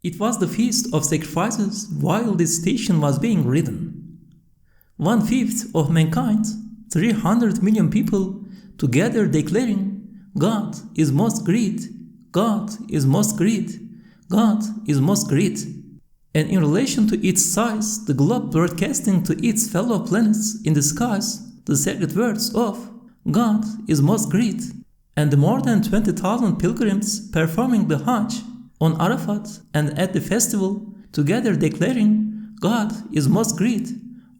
It was the feast of sacrifices while this station was being written. 1/5 of mankind, 300 million people, together declaring, God is most great, God is most great, God is most great. And in relation to its size, the globe broadcasting to its fellow planets in the skies the sacred words of God is most great, and the more than 20,000 pilgrims performing the Hajj on Arafat and at the festival, together declaring God is most great,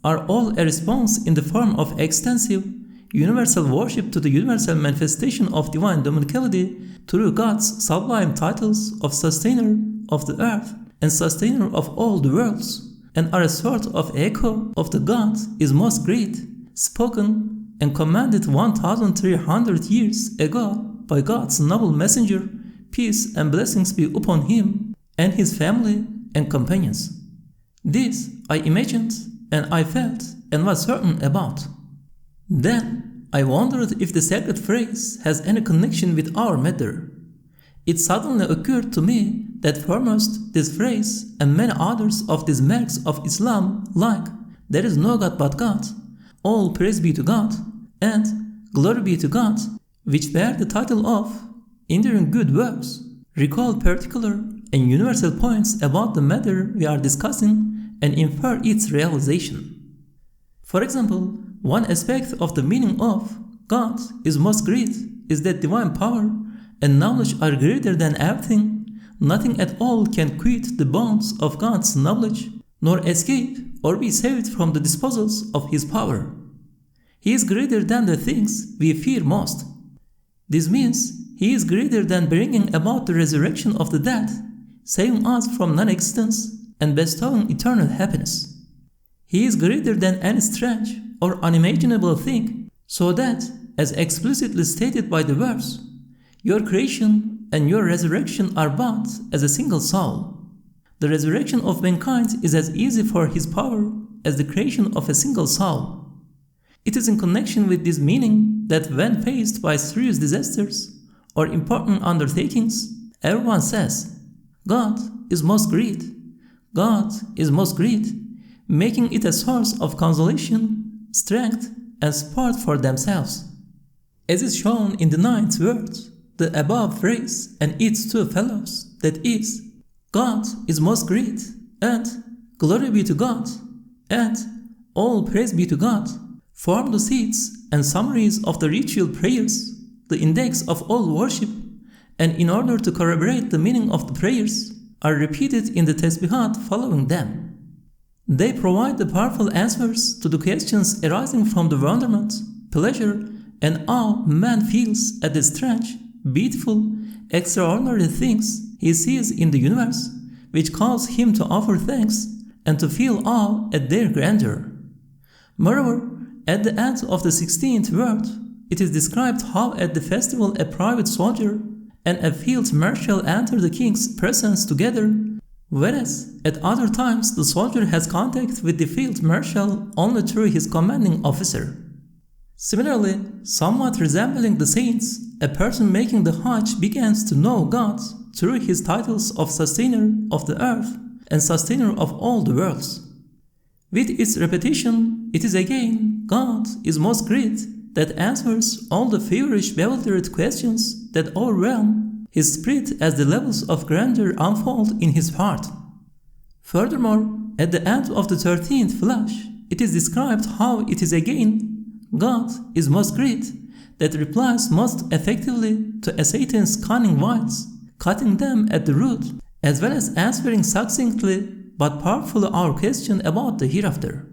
are all a response in the form of extensive, universal worship to the universal manifestation of divine dominicality through God's sublime titles of Sustainer of the earth and Sustainer of all the worlds, and are a sort of echo of the God is most great, spoken and commanded 1,300 years ago by God's noble messenger, peace and blessings be upon him and his family and companions. This I imagined and I felt and was certain about. Then I wondered if the sacred phrase has any connection with our matter. It suddenly occurred to me that foremost this phrase and many others of these marks of Islam, like there is no God but God, all praise be to God, and glory be to God, which bear the title of enduring good works, recall particular and universal points about the matter we are discussing and infer its realization. For example, one aspect of the meaning of God is most great is that divine power and knowledge are greater than everything. Nothing at all can quit the bonds of God's knowledge, nor escape or be saved from the disposals of His power. He is greater than the things we fear most. This means He is greater than bringing about the resurrection of the dead, saving us from non-existence and bestowing eternal happiness. He is greater than any strange or unimaginable thing, so that, as explicitly stated by the verse, your creation and your resurrection are bound as a single soul. The resurrection of mankind is as easy for His power as the creation of a single soul. It is in connection with this meaning that when faced by serious disasters or important undertakings, everyone says, God is most great, God is most great, making it a source of consolation, strength, and support for themselves. As is shown in the 9th verse, the above phrase and its two fellows, that is, God is most great, and glory be to God, and all praise be to God, form the seeds and summaries of the ritual prayers, the index of all worship, and in order to corroborate the meaning of the prayers, are repeated in the tasbihat following them. They provide the powerful answers to the questions arising from the wonderment, pleasure, and awe man feels at the strange, beautiful, extraordinary things he sees in the universe, which cause him to offer thanks and to feel awe at their grandeur. Moreover, at the end of the 16th verse, it is described how at the festival a private soldier and a field marshal enter the king's presence together, whereas at other times the soldier has contact with the field marshal only through his commanding officer. Similarly, somewhat resembling the saints, a person making the Hajj begins to know God through his titles of Sustainer of the earth and Sustainer of all the worlds. With its repetition, it is again God is most great that answers all the feverish bewildered questions that overwhelm his spirit as the levels of grandeur unfold in his heart. Furthermore, at the end of the 13th flash, it is described how it is again God is most great that replies most effectively to Satan's cunning wiles, cutting them at the root, as well as answering succinctly but powerfully our question about the hereafter.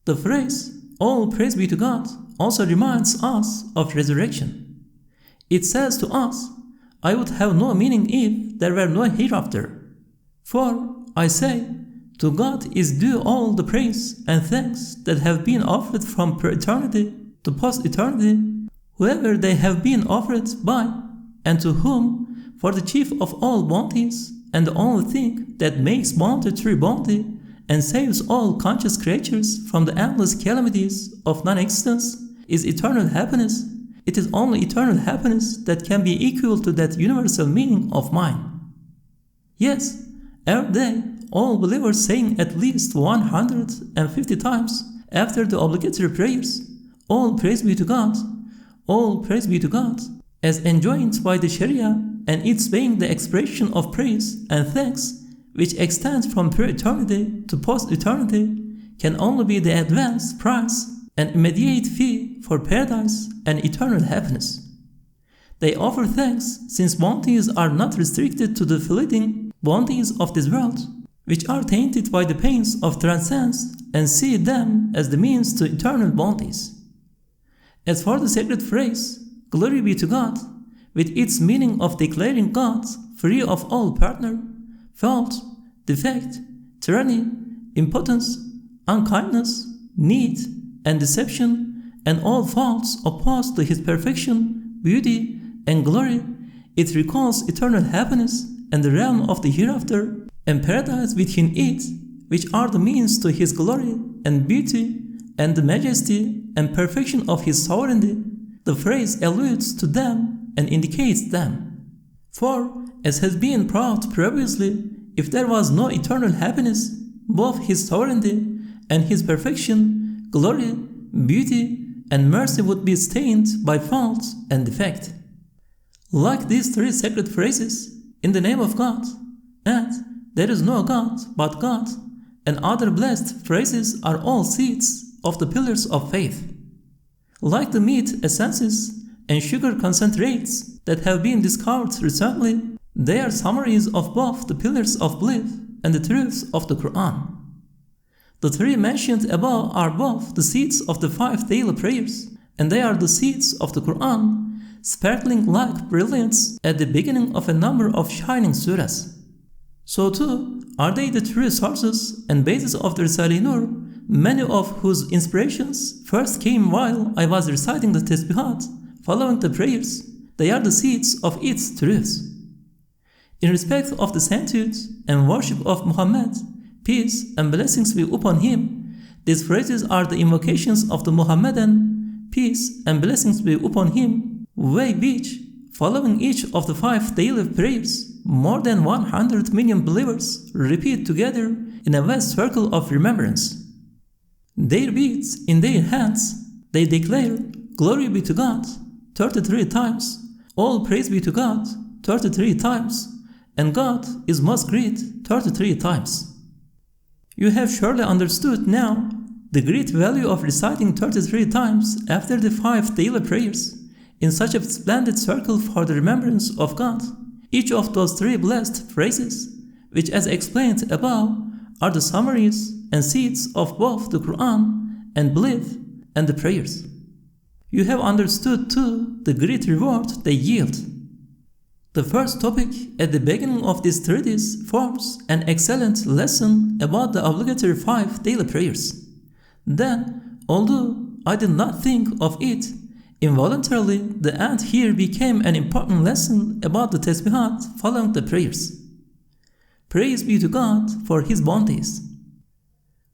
The phrase, all praise be to God, also reminds us of resurrection. It says to us, I would have no meaning if there were no hereafter. For, I say, to God is due all the praise and thanks that have been offered from eternity to post-eternity, whoever they have been offered by, and to whom, for the chief of all bounties, and the only thing that makes bounty true bounty, and saves all conscious creatures from the endless calamities of non-existence, is eternal happiness. It is only eternal happiness that can be equal to that universal meaning of mine. Yes, Every day, all believers saying at least 150 times after the obligatory prayers, "All praise be to God, all praise be to God," as enjoined by the Sharia, and it's being the expression of praise and thanks which extends from pre-eternity to post-eternity, can only be the advance price and immediate fee for paradise and eternal happiness. They offer thanks since bounties are not restricted to the fleeting bounties of this world, which are tainted by the pains of transcendence, and see them as the means to eternal bounties. As for the sacred phrase, "Glory be to God," with its meaning of declaring God free of all partner, fault, defect, tyranny, impotence, unkindness, need, and deception, and all faults opposed to his perfection, beauty, and glory, it recalls eternal happiness and the realm of the hereafter, and paradise within it, which are the means to his glory and beauty, and the majesty and perfection of his sovereignty. The phrase alludes to them and indicates them. For, as has been proved previously, if there was no eternal happiness, both his sovereignty and his perfection, glory, beauty, and mercy would be stained by fault and defect. Like these three sacred phrases, "In the name of God," and "There is no God but God," and other blessed phrases are all seeds of the pillars of faith. Like the meat essences and sugar concentrates that have been discovered recently, they are summaries of both the pillars of belief and the truths of the Qur'an. The three mentioned above are both the seeds of the 5 daily prayers, and they are the seeds of the Qur'an, sparkling like brilliance at the beginning of a number of shining surahs. So too are they the true sources and basis of the Risale-i Nur, many of whose inspirations first came while I was reciting the tasbihat following the prayers. They are the seeds of its truths. In respect of the sanctity and worship of Muhammad, peace and blessings be upon him, these phrases are the invocations of the Muhammadan, peace and blessings be upon him, way which, following each of the 5 daily prayers, more than 100 million believers repeat together in a vast circle of remembrance. Their beads in their hands, they declare, "Glory be to God," 33 times, "All praise be to God," 33 times, and "God is most great," 33 times. You have surely understood now the great value of reciting 33 times after the 5 daily prayers in such a splendid circle for the remembrance of God. Each of those 3 blessed phrases, which as explained above, are the summaries and seeds of both the Qur'an and belief and the prayers. You have understood too the great reward they yield. The first topic at the beginning of this treatise forms an excellent lesson about the obligatory 5 daily prayers. Then, although I did not think of it, involuntarily the end here became an important lesson about the tasbihat following the prayers. Praise be to God for his bounties.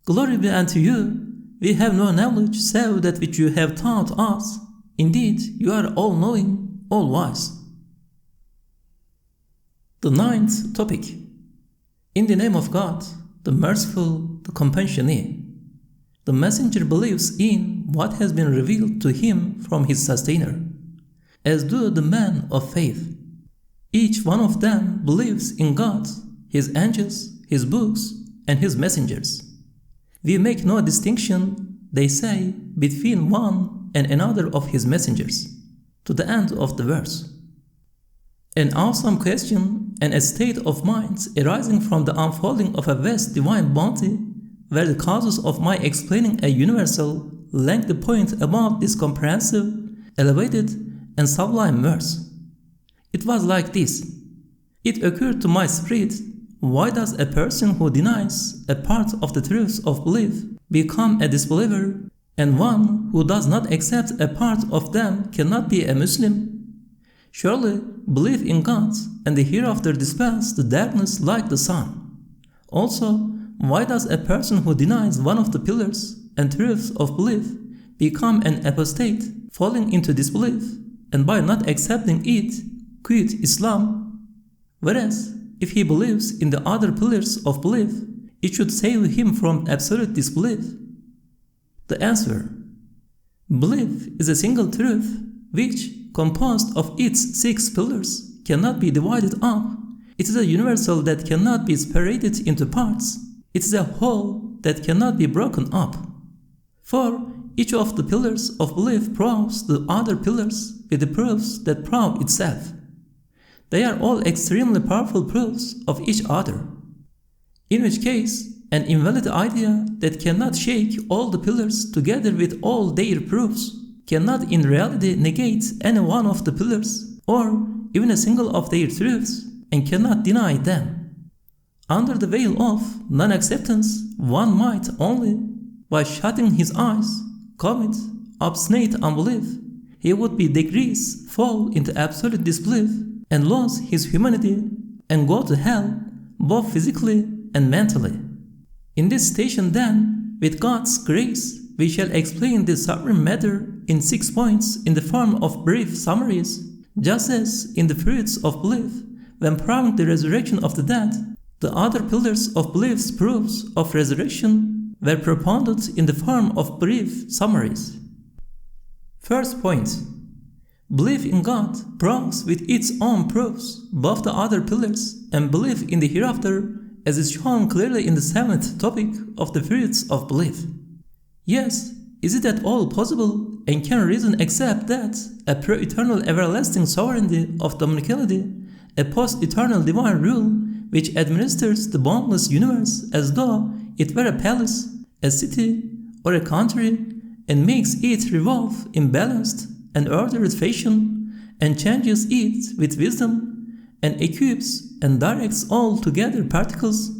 Glory be unto you. We have no knowledge save that which you have taught us. Indeed, you are all-knowing, all-wise. The 9th topic. In the name of God, the merciful, the compassionate. The messenger believes in what has been revealed to him from his sustainer, as do the men of faith. Each one of them believes in God, his angels, his books, and his messengers. We make no distinction, they say, between one and another of his messengers, to the end of the verse. An awesome question and a state of mind arising from the unfolding of a vast divine bounty were the causes of my explaining a universal, lengthy point about this comprehensive, elevated, and sublime verse. It was like this. It occurred to my spirit, why does a person who denies a part of the truths of belief become a disbeliever, and one who does not accept a part of them cannot be a Muslim? Surely, belief in God and the hereafter dispels the darkness like the sun. Also, why does a person who denies one of the pillars and truths of belief become an apostate, falling into disbelief, and by not accepting it, quit Islam? Whereas, if he believes in the other pillars of belief, it should save him from absolute disbelief? The answer: belief is a single truth which, composed of its 6 pillars, cannot be divided up. It is a universal that cannot be separated into parts. It is a whole that cannot be broken up. For each of the pillars of belief proves the other pillars with the proofs that prove itself. They are all extremely powerful proofs of each other. In which case, an invalid idea that cannot shake all the pillars together with all their proofs cannot in reality negate any one of the pillars or even a single of their truths, and cannot deny them. Under the veil of non-acceptance, one might only, by shutting his eyes, commit obstinate unbelief. He would by degrees fall into absolute disbelief and lose his humanity and go to hell, both physically and mentally. In this station then, with God's grace, we shall explain this supreme matter in 6 points in the form of brief summaries, just as in the fruits of belief, when proving the resurrection of the dead, the other pillars of belief's proofs of resurrection were propounded in the form of brief summaries. First point: belief in God proves with its own proofs both the other pillars, and belief in the hereafter, as is shown clearly in the 7th topic of the fruits of belief. Yes, is it at all possible, and can reason accept that a pre-eternal everlasting sovereignty of dominicality, a post-eternal divine rule which administers the boundless universe as though it were a palace, a city, or a country, and makes it revolve in balanced and ordered fashion, and changes it with wisdom, and equips and directs all together particles,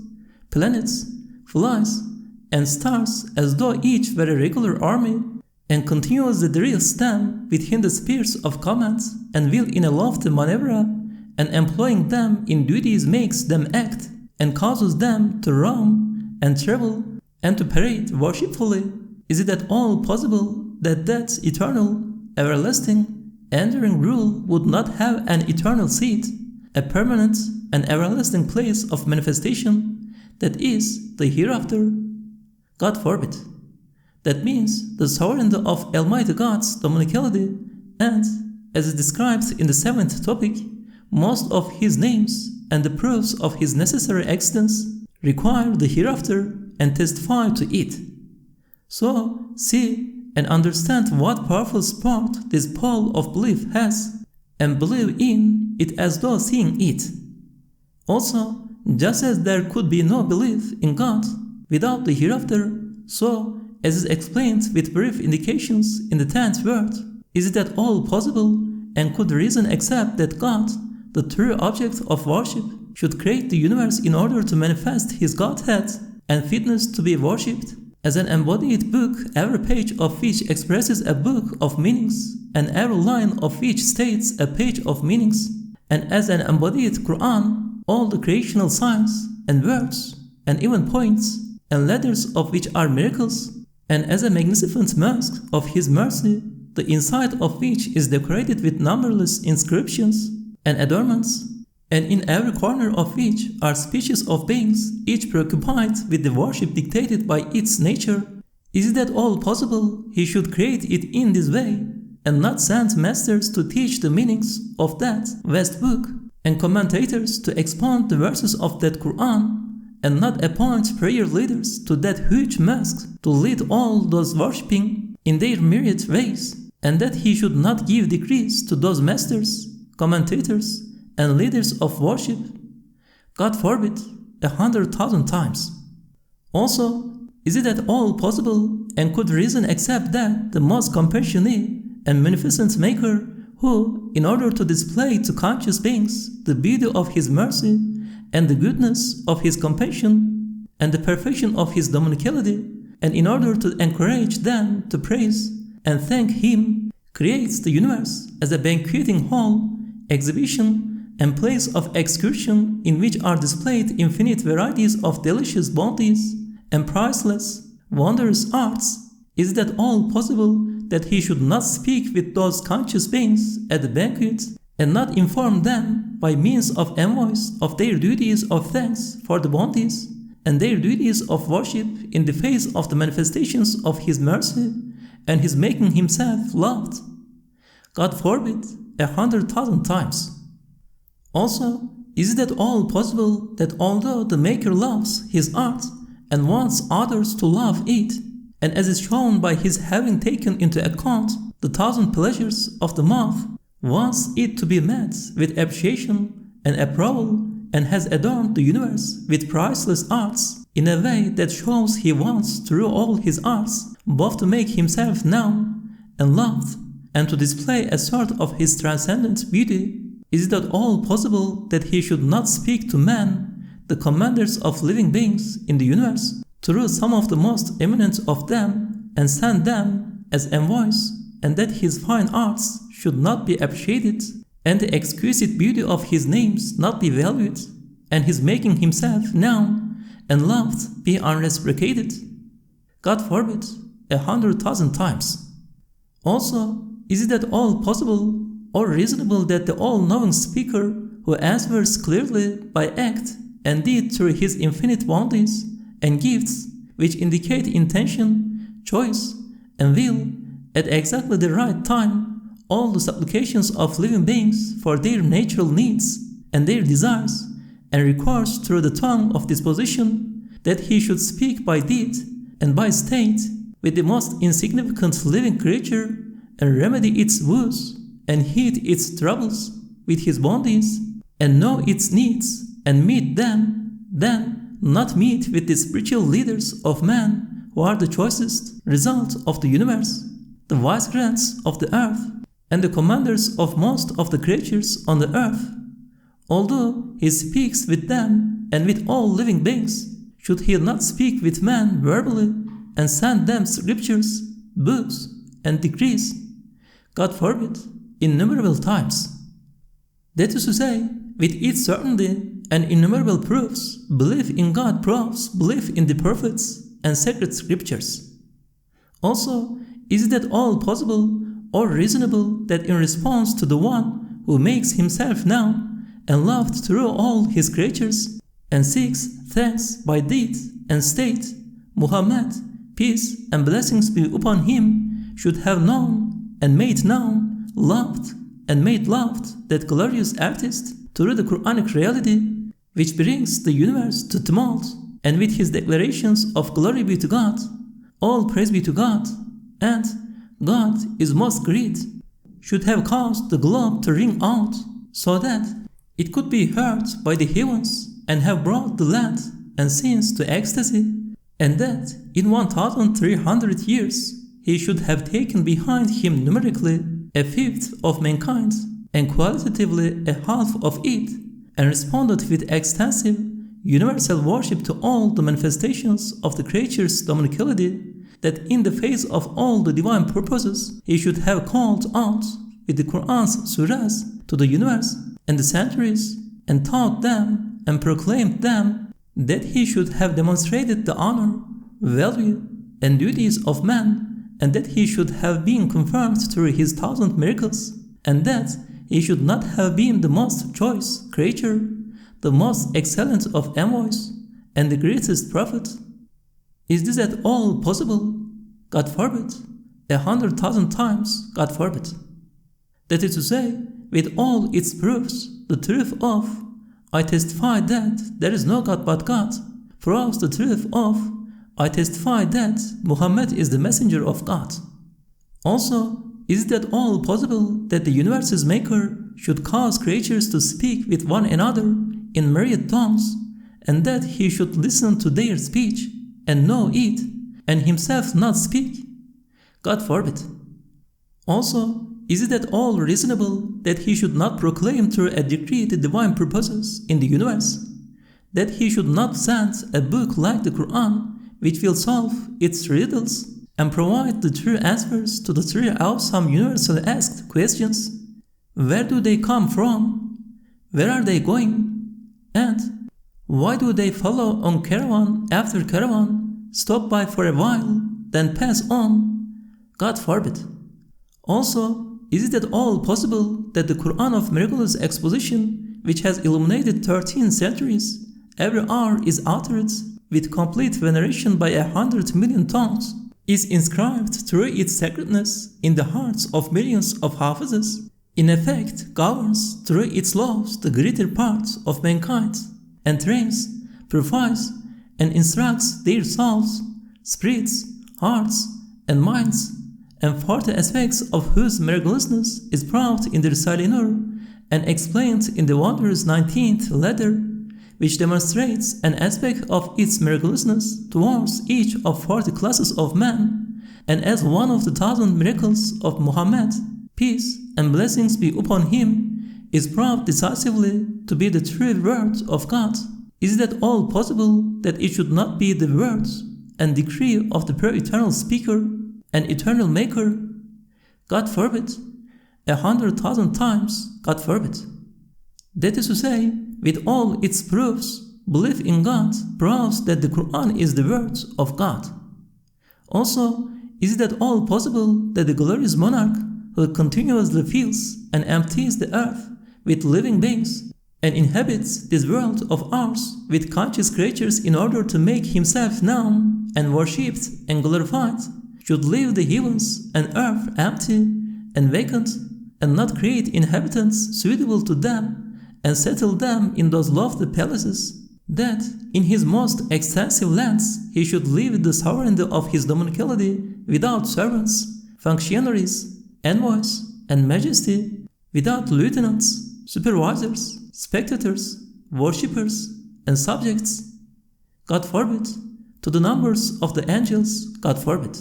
planets, flies, and stars as though each were a regular army, and continues the drill stem within the spheres of commands, and will in a lofty manevra, and employing them in duties makes them act, and causes them to roam and travel, and to parade worshipfully. Is it at all possible that that eternal, everlasting, enduring rule would not have an eternal seat, a permanent and everlasting place of manifestation, that is, the hereafter? God forbid. That means the sovereignty of Almighty God's dominicality, and, as is described in the 7th topic, most of His names and the proofs of His necessary existence require the hereafter and testify to it. So, see and understand what powerful support this pole of belief has, and believe in it as though seeing it. Also, just as there could be no belief in God without the hereafter, so, as is explained with brief indications in the 10th word, is it at all possible, and could reason accept that God, the true object of worship, should create the universe in order to manifest His Godhead and fitness to be worshipped, as an embodied book, every page of which expresses a book of meanings, and every line of which states a page of meanings, and as an embodied Qur'an, all the creational signs and words and even points and letters of which are miracles, and as a magnificent mask of His mercy, the inside of which is decorated with numberless inscriptions and adornments, and in every corner of which are species of beings, each preoccupied with the worship dictated by its nature. Is it at all possible He should create it in this way, and not send masters to teach the meanings of that vast book, and commentators to expound the verses of that Qur'an, and not appoint prayer leaders to that huge mosque to lead all those worshipping in their myriad ways, and that He should not give decrees to those masters, commentators, and leaders of worship? God forbid, 100,000 times. Also, is it at all possible, and could reason accept that the most compassionate and beneficent Maker, who, in order to display to conscious beings the beauty of His mercy and the goodness of His compassion and the perfection of His dominicality, and in order to encourage them to praise and thank Him, creates the universe as a banqueting hall, exhibition, and place of excursion in which are displayed infinite varieties of delicious bounties and priceless, wondrous arts? Is it at all possible that He should not speak with those conscious beings at the banquet and not inform them by means of envoys of their duties of thanks for the bounties and their duties of worship in the face of the manifestations of His mercy and His making Himself loved. God forbid 100,000 times. Also, is it at all possible that although the Maker loves His art and wants others to love it, and as is shown by His having taken into account the 1,000 pleasures of the mouth, wants it to be met with appreciation and approval, and has adorned the universe with priceless arts in a way that shows He wants through all His arts both to make Himself known and loved and to display a sort of His transcendent beauty? Is it at all possible that He should not speak to men, the commanders of living beings in the universe, through some of the most eminent of them, and send them as envoys, and that His fine arts should not be appreciated, and the exquisite beauty of His names not be valued, and His making Himself known and loved be unreciprocated? God forbid 100,000 times. Also, is it at all possible or reasonable that the all-knowing speaker, who answers clearly by act and deed through His infinite bounties and gifts which indicate intention, choice, and will, at exactly the right time, all the supplications of living beings for their natural needs and their desires, and recourse through the tongue of disposition, that He should speak by deed and by state with the most insignificant living creature, and remedy its woes, and heed its troubles with His bounties, and know its needs, and meet them, then not meet with the spiritual leaders of man, who are the choicest result of the universe, the vicegerents of the earth, and the commanders of most of the creatures on the earth. Although He speaks with them and with all living beings, should He not speak with men verbally and send them scriptures, books, and decrees? God forbid, innumerable times. That is to say, with its certainty and innumerable proofs, belief in God proves belief in the prophets and sacred scriptures. Also, is it at all possible or reasonable that in response to the One who makes Himself known and loved through all His creatures and seeks thanks by deed and state, Muhammad, peace and blessings be upon him, should have known and made known, loved and made loved that glorious artist through the Qur'anic reality which brings the universe to tumult, and with His declarations of glory be to God, all praise be to God, and God is most great, should have caused the globe to ring out, so that it could be heard by the heavens, and have brought the land and seas to ecstasy, and that in 1,300 years He should have taken behind Him numerically a fifth of mankind, and qualitatively a half of it, and responded with extensive, universal worship to all the manifestations of the creature's dominicality, that in the face of all the divine purposes He should have called out with the Qur'an's surahs to the universe and the centuries, and taught them and proclaimed them, that He should have demonstrated the honor, value, and duties of man, and that He should have been confirmed through His 1,000 miracles, and that He should not have been the most choice creature, the most excellent of envoys, and the greatest prophet. Is this at all possible? God forbid. 100,000 times God forbid. That is to say, with all its proofs, the truth of I testify that there is no God but God proves the truth of I testify that Muhammad is the messenger of God. Also, is it at all possible that the universe's maker should cause creatures to speak with one another in myriad tongues, and that He should listen to their speech and know it, and Himself not speak? God forbid. Also, is it at all reasonable that He should not proclaim through a decree the divine purposes in the universe? That He should not send a book like the Qur'an, which will solve its riddles and provide the true answers to the three awesome universally asked questions? Where do they come from? Where are they going? And why do they follow on caravan after caravan, stop by for a while, then pass on? God forbid. Also, is it at all possible that the Qur'an of miraculous exposition, which has illuminated 13 centuries, every hour is uttered with complete veneration by 100 million tongues, is inscribed through its sacredness in the hearts of millions of hafizes, in effect governs through its laws the greater part of mankind, and trains, purifies, and instructs their souls, spirits, hearts, and minds, and 40 aspects of whose miraculousness is proved in the Risale-i Nur and explained in the wondrous 19th letter, which demonstrates an aspect of its miraculousness towards each of 40 classes of men, and as one of the 1,000 miracles of Muhammad, peace and blessings be upon him, is proved decisively to be the true word of God. Is it at all possible that it should not be the words and decree of the pure eternal speaker and eternal maker? God forbid. 100,000 times God forbid. That is to say, with all its proofs, belief in God proves that the Qur'an is the word of God. Also, is it at all possible that the glorious monarch who continuously fills and empties the earth with living beings and inhabits this world of ours with conscious creatures in order to make himself known and worshipped and glorified, should leave the heavens and earth empty and vacant, and not create inhabitants suitable to them, and settle them in those lofty palaces, that in his most extensive lands he should leave the sovereignty of his dominicality without servants, functionaries, envoys, and majesty, without lieutenants, supervisors, spectators, worshippers, and subjects? God forbid. To the numbers of the angels, God forbid.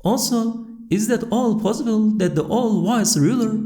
Also, is it at all possible that the all-wise ruler,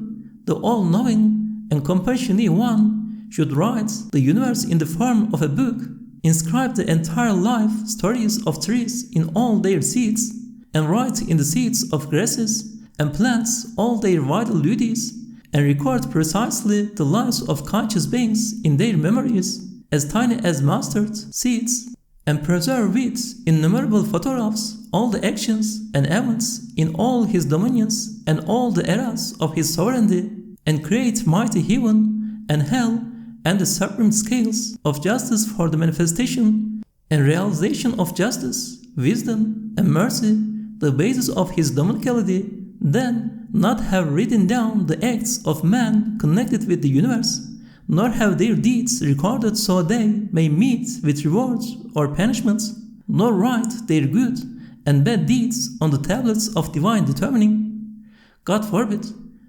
the all-knowing and compassionate one, should write the universe in the form of a book, inscribe the entire life stories of trees in all their seeds, and write in the seeds of grasses and plants all their vital duties, and record precisely the lives of conscious beings in their memories, as tiny as mustard seeds, and preserve with innumerable photographs all the actions and events in all his dominions and all the eras of his sovereignty, and create mighty heaven and hell and the supreme scales of justice for the manifestation and realization of justice, wisdom, and mercy, the basis of his dominicality, then not have written down the acts of man connected with the universe, nor have their deeds recorded so they may meet with rewards or punishments, nor write their good and bad deeds on the tablets of divine determining, God forbid,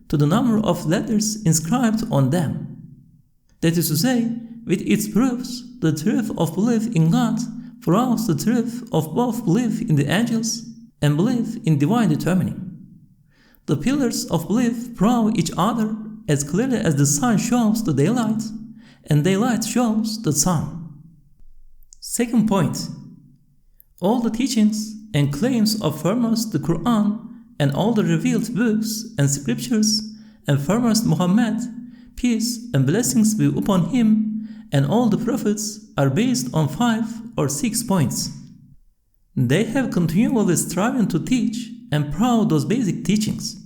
to the number of letters inscribed on them. That is to say, with its proofs, the truth of belief in God proves the truth of both belief in the angels and belief in divine determining. The pillars of belief prove each other as clearly as the sun shows the daylight, and daylight shows the sun. Second point, all the teachings and claims of foremost the Qur'an and all the revealed books and scriptures and foremost Muhammad, peace and blessings be upon him, and all the prophets are based on 5 or 6 points. They have continually striven to teach and prove those basic teachings.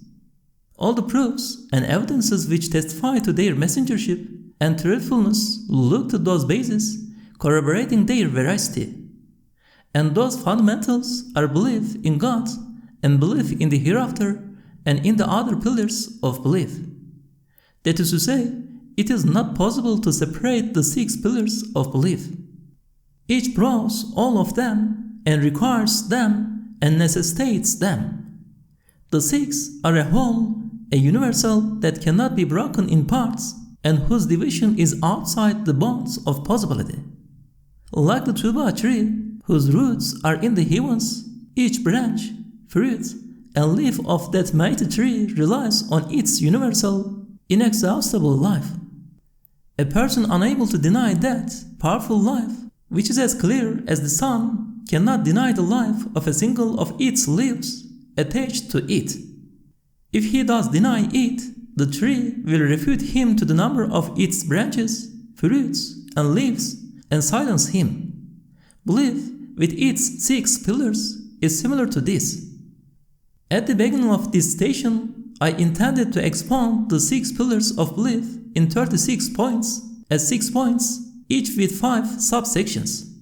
All the proofs and evidences which testify to their messengership and truthfulness look to those bases, corroborating their veracity. And those fundamentals are belief in God and belief in the hereafter and in the other pillars of belief. That is to say, it is not possible to separate the 6 pillars of belief. Each proves all of them and requires them and necessitates them. The 6 are a whole, a universal that cannot be broken in parts and whose division is outside the bounds of possibility. Like the tuba tree, whose roots are in the heavens, each branch, fruit, and leaf of that mighty tree relies on its universal, inexhaustible life. A person unable to deny that powerful life, which is as clear as the sun, cannot deny the life of a single of its leaves attached to it. If he does deny it, the tree will refute him to the number of its branches, fruits, and leaves, and silence him. Belief, with its 6 pillars, is similar to this. At the beginning of this station, I intended to expound the 6 pillars of belief in 36 points, as 6 points, each with 5 subsections.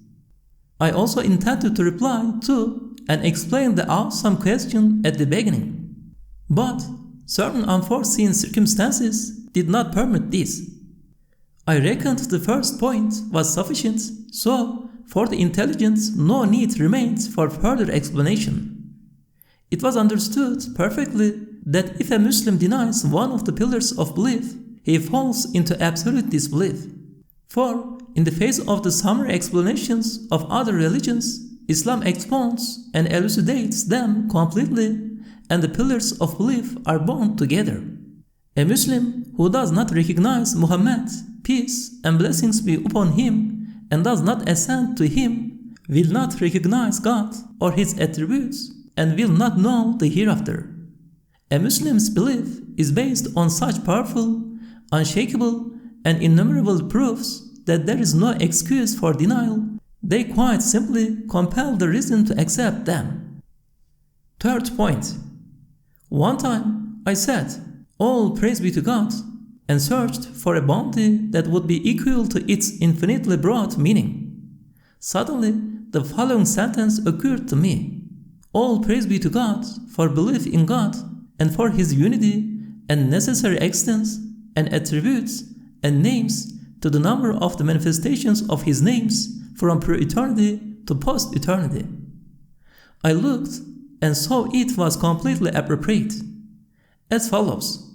I also intended to reply to and explain the awesome question at the beginning. But certain unforeseen circumstances did not permit this. I reckoned the first point was sufficient, so for the intelligent no need remained for further explanation. It was understood perfectly that if a Muslim denies one of the pillars of belief, he falls into absolute disbelief. For, in the face of the summary explanations of other religions, Islam expounds and elucidates them completely, and the pillars of belief are bound together. A Muslim who does not recognize Muhammad, peace and blessings be upon him, and does not assent to him, will not recognize God or his attributes, and will not know the hereafter. A Muslim's belief is based on such powerful, unshakable, and innumerable proofs that there is no excuse for denial. They quite simply compel the reason to accept them. Third point. One time I said, "All praise be to God," and searched for a bounty that would be equal to its infinitely broad meaning. Suddenly, the following sentence occurred to me: "All praise be to God for belief in God and for His unity and necessary extents and attributes and names to the number of the manifestations of His names from pre-eternity to post-eternity." I looked and saw it was completely appropriate. As follows: